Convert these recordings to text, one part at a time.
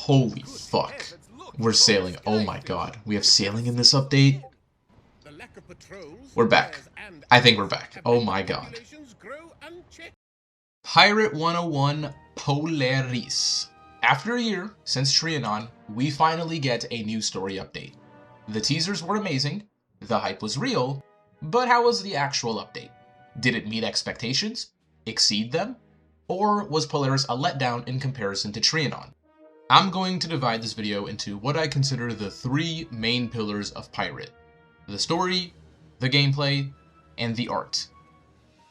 Holy fuck. We're sailing. Oh my god. We have sailing in this update? We're back. I think we're back. Oh my god. Pirate101 Polaris. After a year since Trianon, we finally get a new story update. The teasers were amazing, the hype was real, but how was the actual update? Did it meet expectations? Exceed them? Or was Polaris a letdown in comparison to Trianon? I'm going to divide this video into what I consider the three main pillars of Pirate: the story, the gameplay, and the art.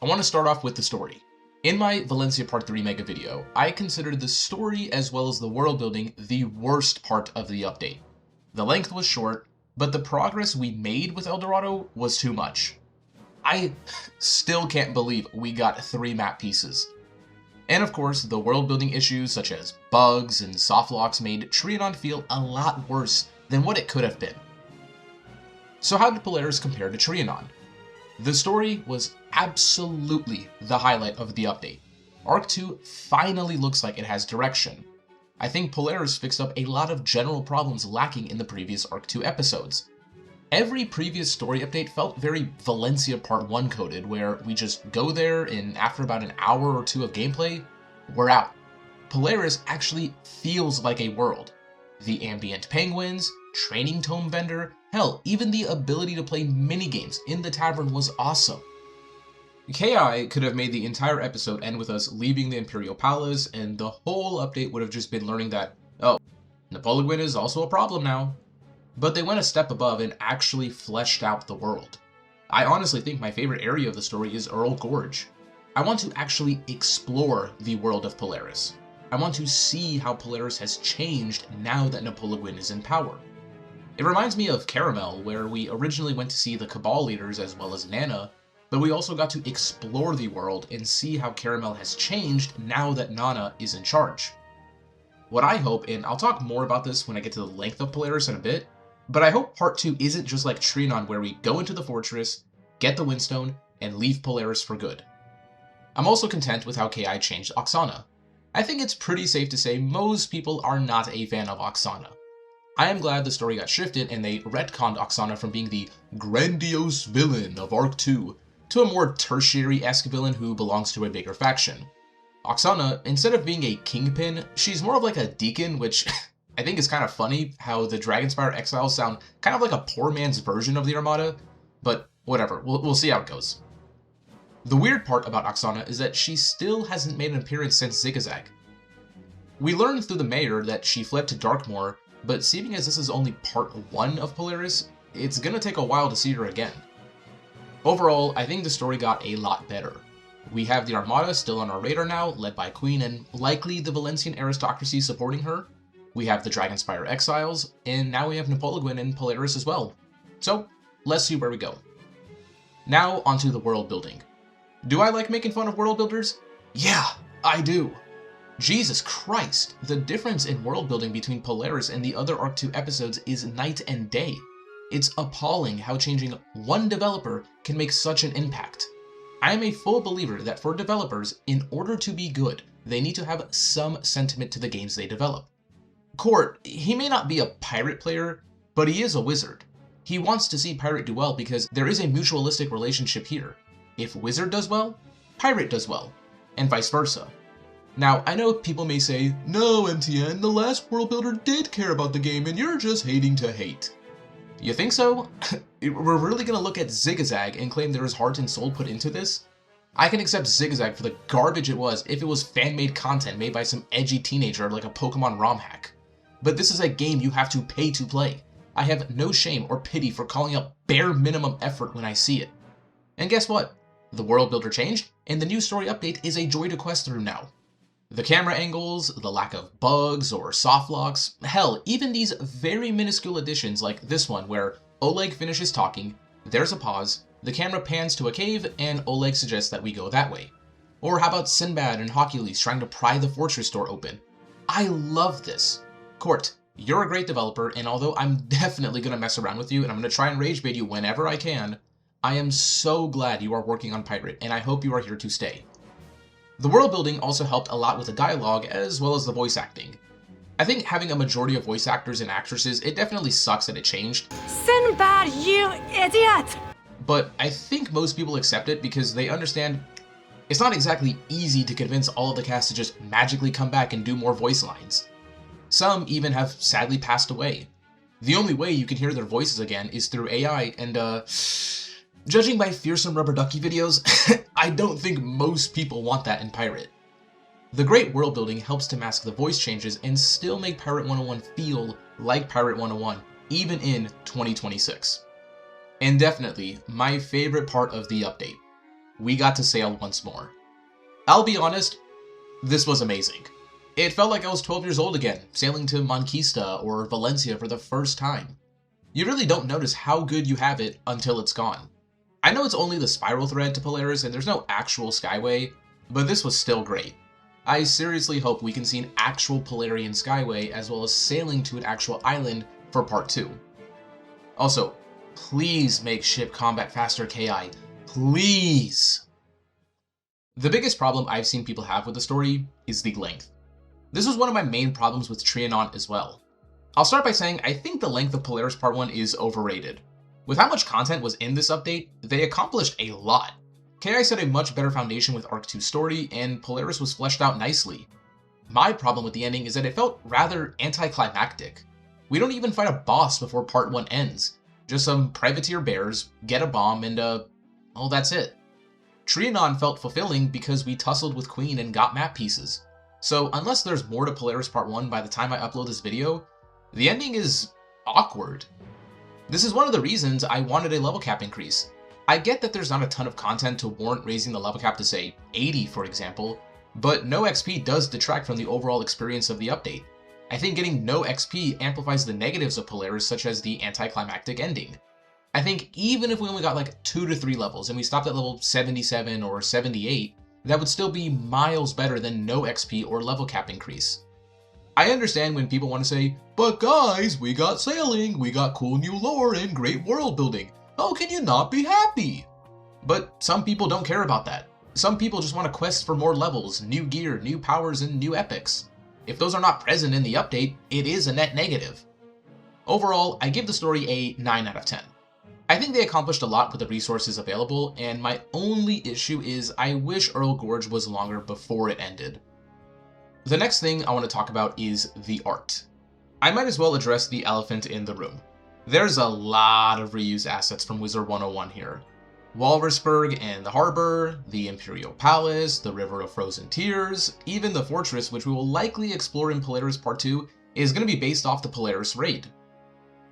I want to start off with the story. In my Valencia Part 3 mega video, I considered the story as well as the world building the worst part of the update. The length was short, but the progress we made with Eldorado was too much. I still can't believe we got 3 map pieces. And of course, the world building issues such as bugs and softlocks made Trianon feel a lot worse than what it could have been. So how did Polaris compare to Trianon? The story was absolutely the highlight of the update. Arc 2 finally looks like it has direction. I think Polaris fixed up a lot of general problems lacking in the previous Arc 2 episodes. Every previous story update felt very Valencia Part 1 coded, where we just go there and after about an hour or two of gameplay, we're out. Polaris actually feels like a world. The ambient penguins, training tome vendor, hell, even the ability to play minigames in the tavern was awesome. KI could have made the entire episode end with us leaving the Imperial Palace, and the whole update would have just been learning that, oh, Napoleon is also a problem now. But they went a step above and actually fleshed out the world. I honestly think my favorite area of the story is Earl Gorge. I want to actually explore the world of Polaris. I want to see how Polaris has changed now that Napoleon is in power. It reminds me of Caramel, where we originally went to see the Cabal leaders as well as Nana, but we also got to explore the world and see how Caramel has changed now that Nana is in charge. What I hope, and I'll talk more about this when I get to the length of Polaris in a bit, but I hope Part 2 isn't just like Trianon, where we go into the fortress, get the Windstone, and leave Polaris for good. I'm also content with how KI changed Oksana. I think it's pretty safe to say most people are not a fan of Oksana. I am glad the story got shifted and they retconned Oksana from being the grandiose villain of Arc 2 to a more tertiary-esque villain who belongs to a bigger faction. Oksana, instead of being a kingpin, she's more of like a deacon, which I think it's kind of funny how the Dragonspire Exiles sound kind of like a poor man's version of the Armada, but whatever, we'll see how it goes. The weird part about Oksana is that she still hasn't made an appearance since Zigzag. We learned through the mayor that she fled to Darkmoor, but seeing as this is only part 1 of Polaris, it's gonna take a while to see her again. Overall, I think the story got a lot better. We have the Armada still on our radar now, led by Queen and likely the Valencian aristocracy supporting her. We have the Dragonspire Exiles, and now we have Napoleon and Polaris as well. So, let's see where we go. Now, onto the world building. Do I like making fun of world builders? Yeah, I do. Jesus Christ, the difference in world building between Polaris and the other Arc 2 episodes is night and day. It's appalling how changing one developer can make such an impact. I am a full believer that for developers, in order to be good, they need to have some sentiment to the games they develop. Court, he may not be a pirate player, but he is a wizard. He wants to see Pirate do well because there is a mutualistic relationship here. If Wizard does well, Pirate does well, and vice versa. Now, I know people may say, no, MTN, the last world builder did care about the game and you're just hating to hate. You think so? We're really gonna look at Zigzag and claim there is heart and soul put into this? I can accept Zigzag for the garbage it was if it was fan-made content made by some edgy teenager like a Pokemon ROM hack. But this is a game you have to pay to play. I have no shame or pity for calling out bare minimum effort when I see it. And guess what? The world builder changed, and the new story update is a joy to quest through now. The camera angles, the lack of bugs or softlocks, hell, even these very minuscule additions like this one where Oleg finishes talking, there's a pause, the camera pans to a cave, and Oleg suggests that we go that way. Or how about Sinbad and Hercules trying to pry the fortress door open? I love this. Court, you're a great developer, and although I'm definitely going to mess around with you and I'm going to try and rage bait you whenever I can, I am so glad you are working on Pirate, and I hope you are here to stay. The world building also helped a lot with the dialogue as well as the voice acting. I think having a majority of voice actors and actresses, it definitely sucks that it changed. Sinbad, you idiot! But I think most people accept it because they understand it's not exactly easy to convince all of the cast to just magically come back and do more voice lines. Some even have sadly passed away. The only way you can hear their voices again is through AI, and judging by fearsome rubber ducky videos, I don't think most people want that in Pirate. The great world building helps to mask the voice changes and still make Pirate 101 feel like Pirate 101, even in 2026. And definitely, my favorite part of the update. We got to sail once more. I'll be honest, this was amazing. It felt like I was 12 years old again, sailing to Monquista or Valencia for the first time. You really don't notice how good you have it until it's gone. I know it's only the spiral thread to Polaris and there's no actual skyway, but this was still great. I seriously hope we can see an actual Polarian skyway as well as sailing to an actual island for part 2. Also, please make ship combat faster, KI. Please! The biggest problem I've seen people have with the story is the length. This was one of my main problems with Trianon as well. I'll start by saying I think the length of Polaris Part 1 is overrated. With how much content was in this update, they accomplished a lot. KI set a much better foundation with Arc 2's story, and Polaris was fleshed out nicely. My problem with the ending is that it felt rather anticlimactic. We don't even fight a boss before Part 1 ends. Just some privateer bears, get a bomb, and well, that's it. Trianon felt fulfilling because we tussled with Queen and got map pieces. So unless there's more to Polaris Part 1 by the time I upload this video, the ending is awkward. This is one of the reasons I wanted a level cap increase. I get that there's not a ton of content to warrant raising the level cap to say 80 for example, but no XP does detract from the overall experience of the update. I think getting no XP amplifies the negatives of Polaris such as the anticlimactic ending. I think even if we only got like 2 to 3 levels and we stopped at level 77 or 78, that would still be miles better than no XP or level cap increase. I understand when people want to say, but guys, we got sailing, we got cool new lore and great world building. How can you not be happy? But some people don't care about that. Some people just want to quest for more levels, new gear, new powers, and new epics. If those are not present in the update, it is a net negative. Overall, I give the story a 9 out of 10. I think they accomplished a lot with the resources available, and my only issue is I wish Earl Gorge was longer before it ended. The next thing I want to talk about is the art. I might as well address the elephant in the room. There's a lot of reused assets from Wizard 101 here. Walrusburg and the harbor, the Imperial Palace, the River of Frozen Tears, even the fortress, which we will likely explore in Polaris Part 2, is going to be based off the Polaris raid.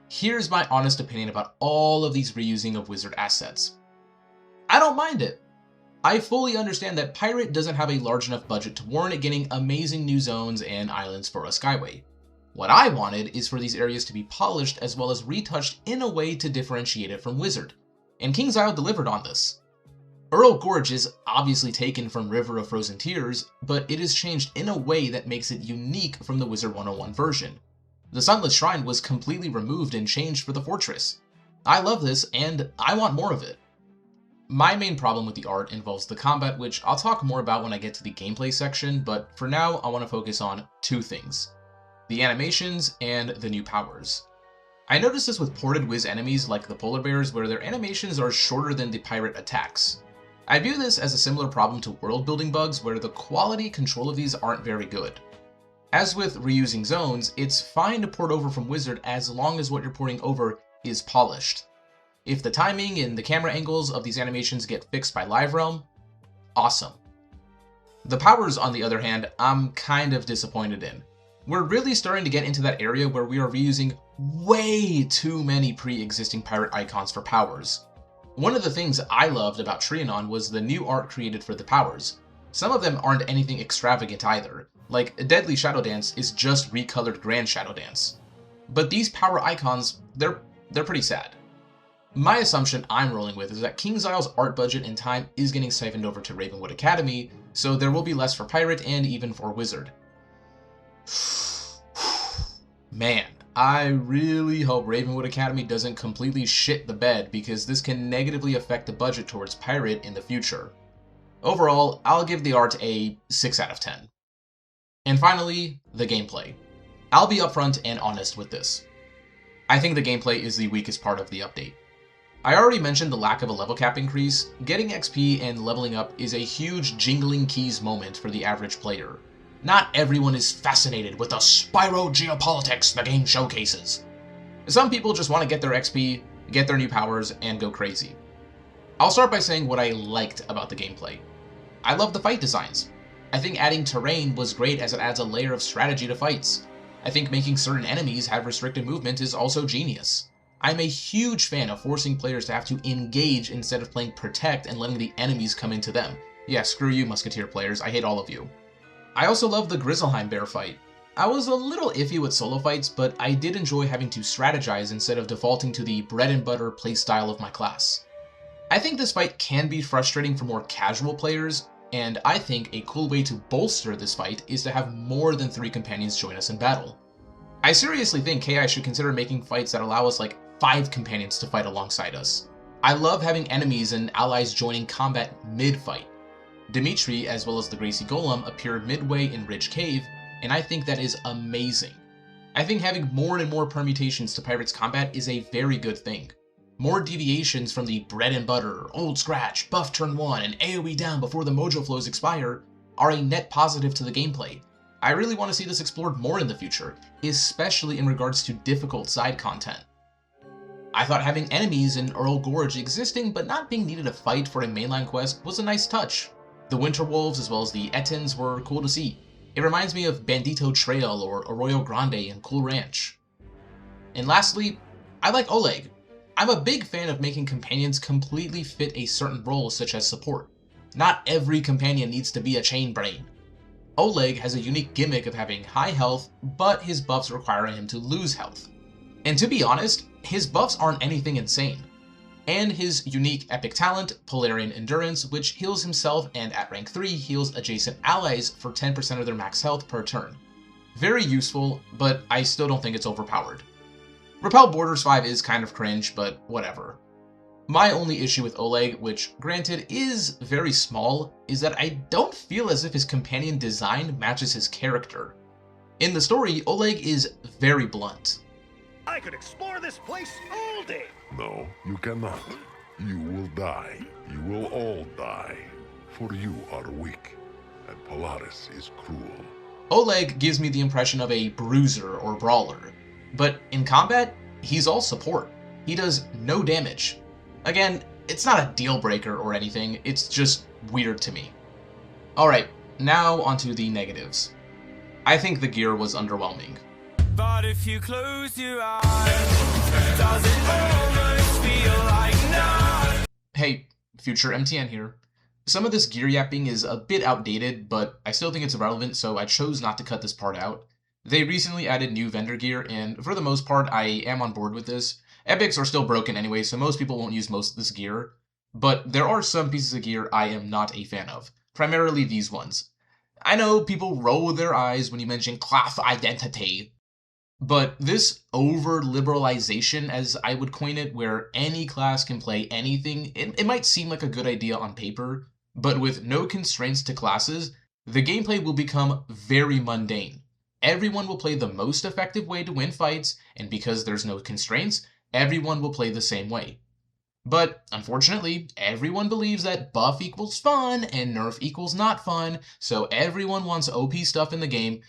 Here's my honest opinion about all of these reusing of Wizard assets. I don't mind it. I fully understand that Pirate doesn't have a large enough budget to warrant it getting amazing new zones and islands for a skyway. What I wanted is for these areas to be polished as well as retouched in a way to differentiate it from Wizard, and King's Isle delivered on this. Earl Gorge is obviously taken from River of Frozen Tears, but it is changed in a way that makes it unique from the Wizard 101 version. The Sunless Shrine was completely removed and changed for the fortress. I love this, and I want more of it. My main problem with the art involves the combat, which I'll talk more about when I get to the gameplay section, but for now I want to focus on 2 things. The animations and the new powers. I noticed this with ported Wiz enemies like the polar bears where their animations are shorter than the pirate attacks. I view this as a similar problem to world building bugs where the quality control of these aren't very good. As with reusing zones, it's fine to port over from Wizard as long as what you're porting over is polished. If the timing and the camera angles of these animations get fixed by Live Realm, awesome. The powers, on the other hand, I'm kind of disappointed in. We're really starting to get into that area where we are reusing way too many pre-existing pirate icons for powers. One of the things I loved about Trianon was the new art created for the powers. Some of them aren't anything extravagant either, like Deadly Shadow Dance is just recolored Grand Shadow Dance. But these power icons, they're pretty sad. My assumption I'm rolling with is that King's Isle's art budget and time is getting siphoned over to Ravenwood Academy, so there will be less for Pirate and even for Wizard. Man, I really hope Ravenwood Academy doesn't completely shit the bed because this can negatively affect the budget towards Pirate in the future. Overall, I'll give the art a 6 out of 10. And finally, the gameplay. I'll be upfront and honest with this. I think the gameplay is the weakest part of the update. I already mentioned the lack of a level cap increase. Getting XP and leveling up is a huge jingling keys moment for the average player. Not everyone is fascinated with the spyro geopolitics the game showcases. Some people just want to get their XP, get their new powers, and go crazy. I'll start by saying what I liked about the gameplay. I love the fight designs. I think adding terrain was great as it adds a layer of strategy to fights. I think making certain enemies have restricted movement is also genius. I'm a huge fan of forcing players to have to engage instead of playing protect and letting the enemies come into them. Yeah, screw you Musketeer players, I hate all of you. I also love the Grizzleheim bear fight. I was a little iffy with solo fights, but I did enjoy having to strategize instead of defaulting to the bread and butter playstyle of my class. I think this fight can be frustrating for more casual players, and I think a cool way to bolster this fight is to have more than 3 companions join us in battle. I seriously think KI should consider making fights that allow us like 5 companions to fight alongside us. I love having enemies and allies joining combat mid-fight. Dimitri, as well as the Gracie Golem, appear midway in Ridge Cave, and I think that is amazing. I think having more and more permutations to Pirates combat is a very good thing. More deviations from the bread and butter, old scratch, buff turn 1, and AoE down before the mojo flows expire are a net positive to the gameplay. I really want to see this explored more in the future, especially in regards to difficult side content. I thought having enemies in Earl Gorge existing but not being needed to fight for a mainline quest was a nice touch. The Winter Wolves as well as the Ettins were cool to see. It reminds me of Bandito Trail or Arroyo Grande and Cool Ranch. And lastly, I like Oleg. I'm a big fan of making companions completely fit a certain role such as support. Not every companion needs to be a chain brain. Oleg has a unique gimmick of having high health, but his buffs require him to lose health. And to be honest, his buffs aren't anything insane. And his unique epic talent, Polarian Endurance, which heals himself and at rank 3 heals adjacent allies for 10% of their max health per turn. Very useful, but I still don't think it's overpowered. Repel Borders 5 is kind of cringe, but whatever. My only issue with Oleg, which granted is very small, is that I don't feel as if his companion design matches his character. In the story, Oleg is very blunt. I could explore this place all day. No, you cannot. You will die. You will all die. For you are weak, and Polaris is cruel. Oleg gives me the impression of a bruiser or brawler, but in combat, he's all support. He does no damage. Again, it's not a deal breaker or anything, it's just weird to me. Alright, now onto the negatives. I think the gear was underwhelming. But if you close your eyes, does it almost feel like no? Hey, future MTN here. Some of this gear yapping is a bit outdated, but I still think it's relevant, so I chose not to cut this part out. They recently added new vendor gear, and for the most part, I am on board with this. Epics are still broken anyway, so most people won't use most of this gear. But there are some pieces of gear I am not a fan of, primarily these ones. I know people roll their eyes when you mention class identity, but this over-liberalization, as I would coin it, where any class can play anything, it might seem like a good idea on paper, but with no constraints to classes, the gameplay will become very mundane. Everyone will play the most effective way to win fights, and because there's no constraints, everyone will play the same way. But, unfortunately, everyone believes that buff equals fun and nerf equals not fun, so everyone wants OP stuff in the game.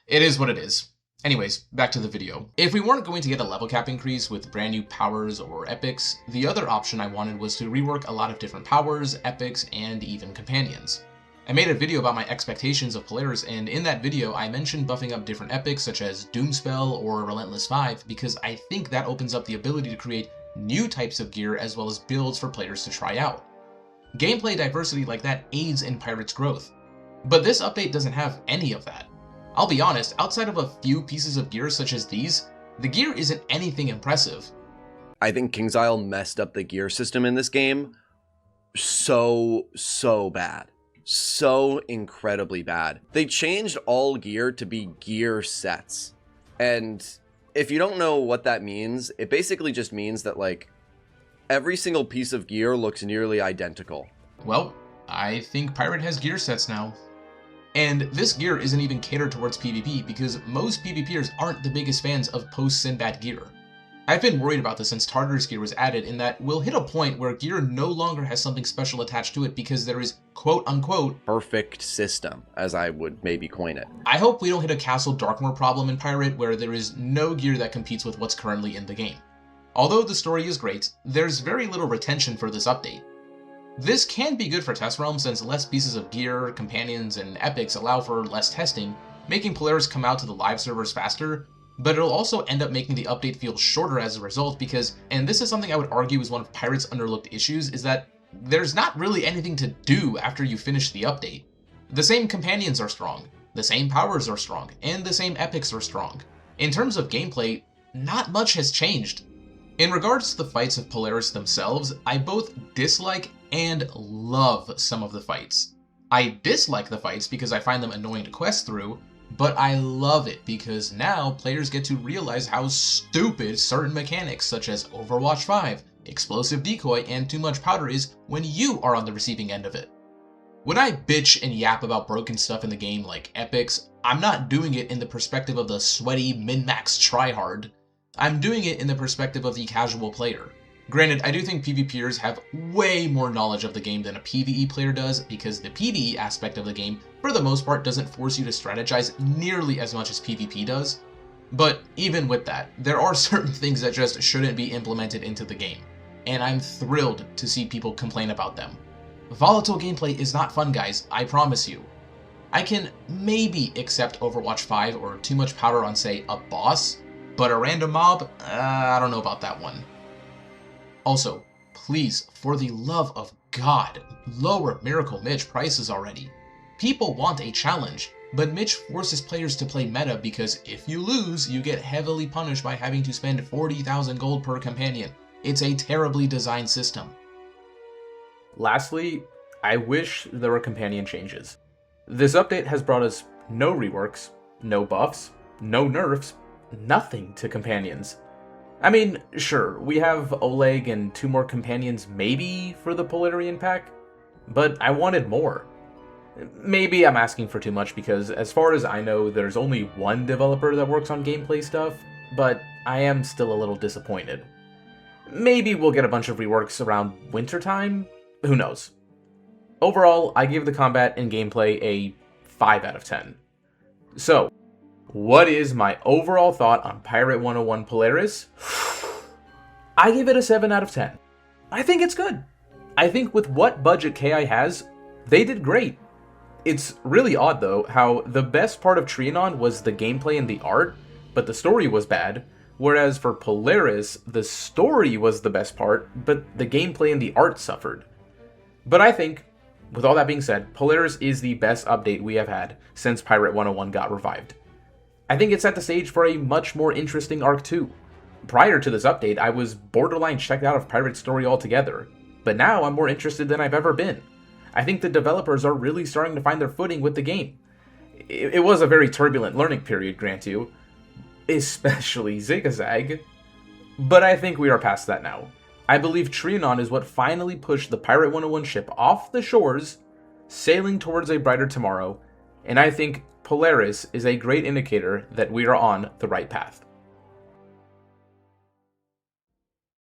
It is what it is. Anyways, back to the video. If we weren't going to get a level cap increase with brand new powers or epics, the other option I wanted was to rework a lot of different powers, epics, and even companions. I made a video about my expectations of Polaris, and in that video I mentioned buffing up different epics such as Doomspell or Relentless 5 because I think that opens up the ability to create new types of gear as well as builds for players to try out. Gameplay diversity like that aids in Pirates' growth. But this update doesn't have any of that. I'll be honest, outside of a few pieces of gear such as these, the gear isn't anything impressive. I think KingsIsle messed up the gear system in this game so bad. So incredibly bad. They changed all gear to be gear sets. And if you don't know what that means, it basically just means that, like, every single piece of gear looks nearly identical. Well, I think Pirate has gear sets now. And this gear isn't even catered towards PvP because most PvPers aren't the biggest fans of post-Sinbad gear. I've been worried about this since Tartarus gear was added, in that we'll hit a point where gear no longer has something special attached to it because there is quote-unquote perfect system, as I would maybe coin it. I hope we don't hit a Castle Darkmoor problem in Pirate where there is no gear that competes with what's currently in the game. Although the story is great, there's very little retention for this update. This can be good for Test Realm since less pieces of gear, companions, and epics allow for less testing, making Polaris come out to the live servers faster, but it'll also end up making the update feel shorter as a result because, and this is something I would argue is one of Pirate's underlooked issues, is that there's not really anything to do after you finish the update. The same companions are strong, the same powers are strong, and the same epics are strong. In terms of gameplay, not much has changed. In regards to the fights of Polaris themselves, I both dislike and love some of the fights. I dislike the fights because I find them annoying to quest through, but I love it because now players get to realize how stupid certain mechanics such as Overwatch 5, Explosive Decoy, and Too Much Powder is when you are on the receiving end of it. When I bitch and yap about broken stuff in the game like epics, I'm not doing it in the perspective of the sweaty min-max tryhard. I'm doing it in the perspective of the casual player. Granted, I do think PvPers have way more knowledge of the game than a PvE player does because the PvE aspect of the game, for the most part, doesn't force you to strategize nearly as much as PvP does. But even with that, there are certain things that just shouldn't be implemented into the game, and I'm thrilled to see people complain about them. Volatile gameplay is not fun, guys, I promise you. I can maybe accept Overwatch 5 or Too Much Powder on, say, a boss, but a random mob? I don't know about that one. Also, please, for the love of God, lower Miracle Mitch prices already. People want a challenge, but Mitch forces players to play meta because if you lose, you get heavily punished by having to spend 40,000 gold per companion. It's a terribly designed system. Lastly, I wish there were companion changes. This update has brought us no reworks, no buffs, no nerfs, nothing to companions. I mean, sure, we have Oleg and 2 more companions maybe for the Polarian pack, but I wanted more. Maybe I'm asking for too much because as far as I know, there's only one developer that works on gameplay stuff, but I am still a little disappointed. Maybe we'll get a bunch of reworks around wintertime? Who knows? Overall, I give the combat and gameplay a 5 out of 10. So, what is my overall thought on Pirate101 Polaris? I give it a 7 out of 10. I think it's good. I think with what budget KI has, they did great. It's really odd though, how the best part of Trianon was the gameplay and the art, but the story was bad, whereas for Polaris, the story was the best part, but the gameplay and the art suffered. But I think, with all that being said, Polaris is the best update we have had since Pirate101 got revived. I think it set the stage for a much more interesting arc too. Prior to this update, I was borderline checked out of Pirate's story altogether, but now I'm more interested than I've ever been. I think the developers are really starting to find their footing with the game. It was a very turbulent learning period, grant you, especially Zigzag, but I think we are past that now. I believe Trianon is what finally pushed the Pirate101 ship off the shores, sailing towards a brighter tomorrow, and I think Polaris is a great indicator that we are on the right path.